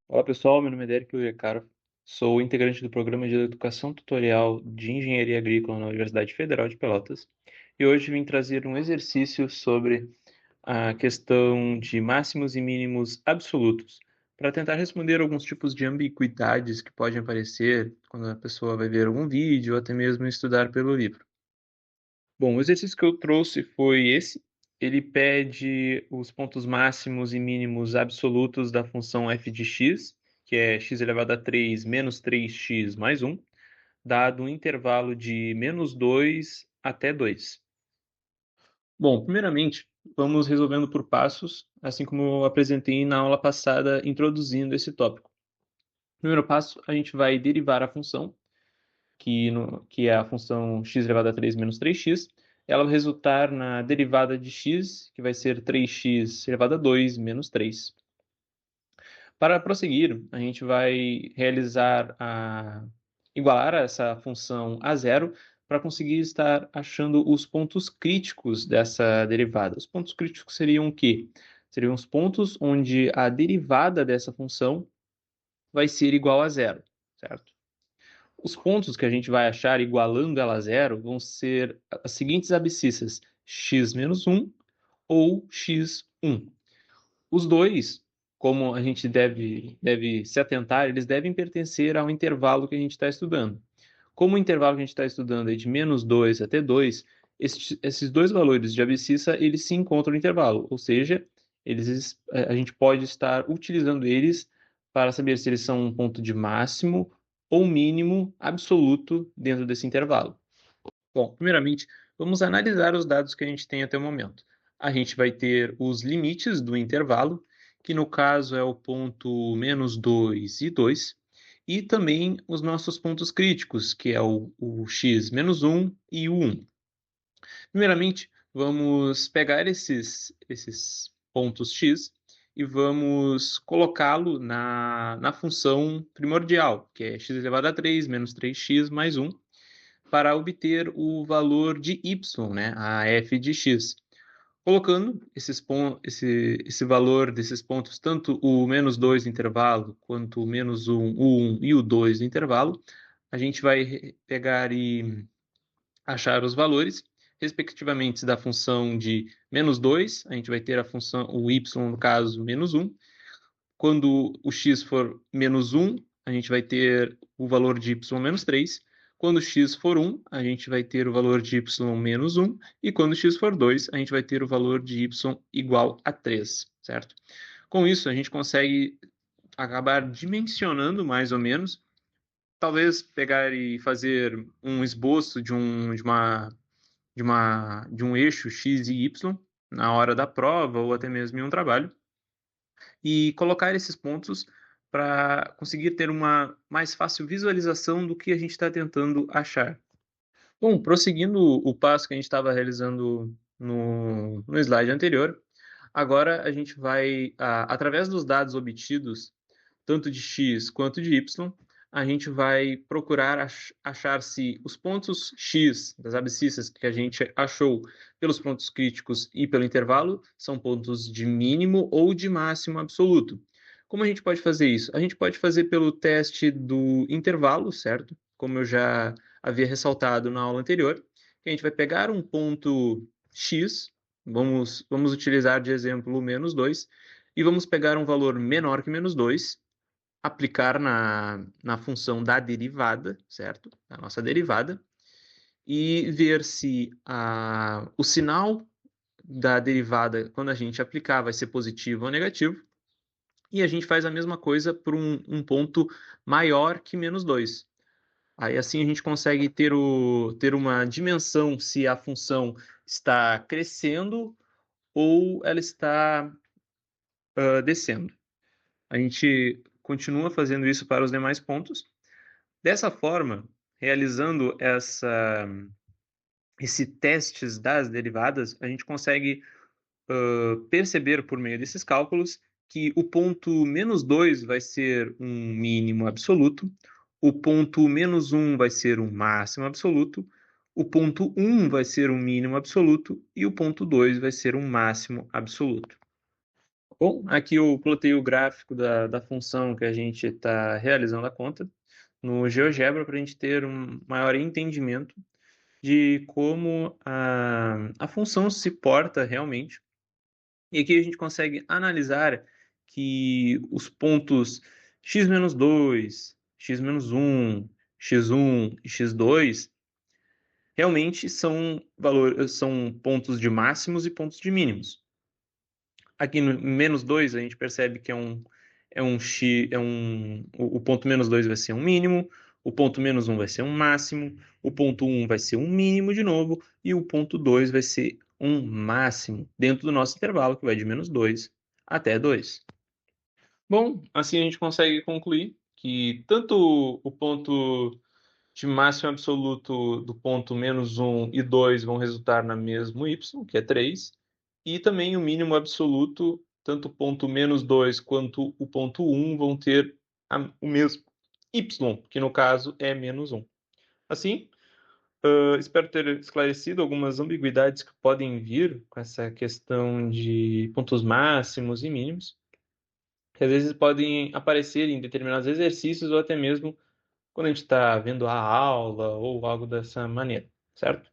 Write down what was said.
Olá pessoal, meu nome é Derek Urecaro, sou integrante do programa de Educação Tutorial de Engenharia Agrícola na Universidade Federal de Pelotas e hoje vim trazer um exercício sobre a questão de máximos e mínimos absolutos, para tentar responder alguns tipos de ambiguidades que podem aparecer quando a pessoa vai ver algum vídeo ou até mesmo estudar pelo livro. Bom, o exercício que eu trouxe foi esse. Ele pede os pontos máximos e mínimos absolutos da função f de x, que é x elevado a 3 menos 3x mais 1, dado um intervalo de menos 2 até 2. Bom, primeiramente, vamos resolvendo por passos, assim como eu apresentei na aula passada, introduzindo esse tópico. Primeiro passo, a gente vai derivar a função, que é a função x elevado a 3 menos 3x, ela vai resultar na derivada de x, que vai ser 3x elevado a 2 menos 3. Para prosseguir, a gente vai igualar essa função a zero para conseguir estar achando os pontos críticos dessa derivada. Os pontos críticos seriam o quê? Seriam os pontos onde a derivada dessa função vai ser igual a zero, certo? Os pontos que a gente vai achar igualando ela a zero vão ser as seguintes abscissas: x menos 1 ou x1. Os dois, como a gente deve se atentar, eles devem pertencer ao intervalo que a gente está estudando. Como o intervalo que a gente está estudando é de menos 2 até 2, esses dois valores de abscissa, eles se encontram no intervalo, ou seja, a gente pode estar utilizando eles para saber se eles são um ponto de máximo ou mínimo absoluto dentro desse intervalo. Bom, primeiramente, vamos analisar os dados que a gente tem até o momento. A gente vai ter os limites do intervalo, que no caso é o ponto menos 2 e 2, e também os nossos pontos críticos, que é o x menos 1 e o 1. Primeiramente, vamos pegar esses pontos x e vamos colocá-lo na função primordial, que é x elevado a 3 menos 3x mais 1, para obter o valor de y, né, a f de x. Colocando esse valor desses pontos, tanto o menos 2 no intervalo, quanto o menos 1, o 1 e o 2 no intervalo, a gente vai pegar e achar os valores, respectivamente, da função de menos 2, a gente vai ter a função, o y, no caso, menos 1. Quando o x for menos 1, a gente vai ter o valor de y menos 3. Quando x for 1, a gente vai ter o valor de y menos 1. E quando x for 2, a gente vai ter o valor de y igual a 3, certo? Com isso, a gente consegue acabar dimensionando mais ou menos, talvez pegar e fazer um esboço de um eixo x e y na hora da prova ou até mesmo em um trabalho e colocar esses pontos para conseguir ter uma mais fácil visualização do que a gente está tentando achar. Bom, prosseguindo o passo que a gente estava realizando no slide anterior, agora a gente vai, através dos dados obtidos, tanto de x quanto de y, a gente vai procurar achar se os pontos x das abscissas que a gente achou pelos pontos críticos e pelo intervalo são pontos de mínimo ou de máximo absoluto. Como a gente pode fazer isso? A gente pode fazer pelo teste do intervalo, certo? Como eu já havia ressaltado na aula anterior, que a gente vai pegar um ponto x, vamos utilizar de exemplo o menos 2, e vamos pegar um valor menor que menos 2, aplicar na função da derivada, certo? A nossa derivada, e ver se o sinal da derivada, quando a gente aplicar, vai ser positivo ou negativo. E a gente faz a mesma coisa por um ponto maior que menos 2. Aí assim a gente consegue ter uma dimensão se a função está crescendo ou ela está descendo. A gente continua fazendo isso para os demais pontos. Dessa forma, realizando esse testes das derivadas, a gente consegue perceber por meio desses cálculos que o ponto menos 2 vai ser um mínimo absoluto, o ponto menos 1 vai ser um máximo absoluto, o ponto 1 vai ser um mínimo absoluto e o ponto 2 vai ser um máximo absoluto. Bom, aqui eu plotei o gráfico da função que a gente está realizando a conta no GeoGebra para a gente ter um maior entendimento de como a função se porta realmente. E aqui a gente consegue analisar que os pontos x-2, x-1, x1 e x2 realmente são pontos de máximos e pontos de mínimos. Aqui no menos 2 a gente percebe que o ponto menos 2 vai ser um mínimo, o ponto menos 1 vai ser um máximo, o ponto 1 vai ser um mínimo de novo, e o ponto 2 vai ser um máximo, dentro do nosso intervalo, que vai de menos 2 até 2. Bom, assim a gente consegue concluir que tanto o ponto de máximo absoluto do ponto menos 1 e 2 vão resultar na mesmo y, que é 3, e também o mínimo absoluto, tanto o ponto menos 2 quanto o ponto 1 vão ter o mesmo y, que no caso é menos 1. Assim, espero ter esclarecido algumas ambiguidades que podem vir com essa questão de pontos máximos e mínimos, que às vezes podem aparecer em determinados exercícios ou até mesmo quando a gente está vendo a aula ou algo dessa maneira, certo?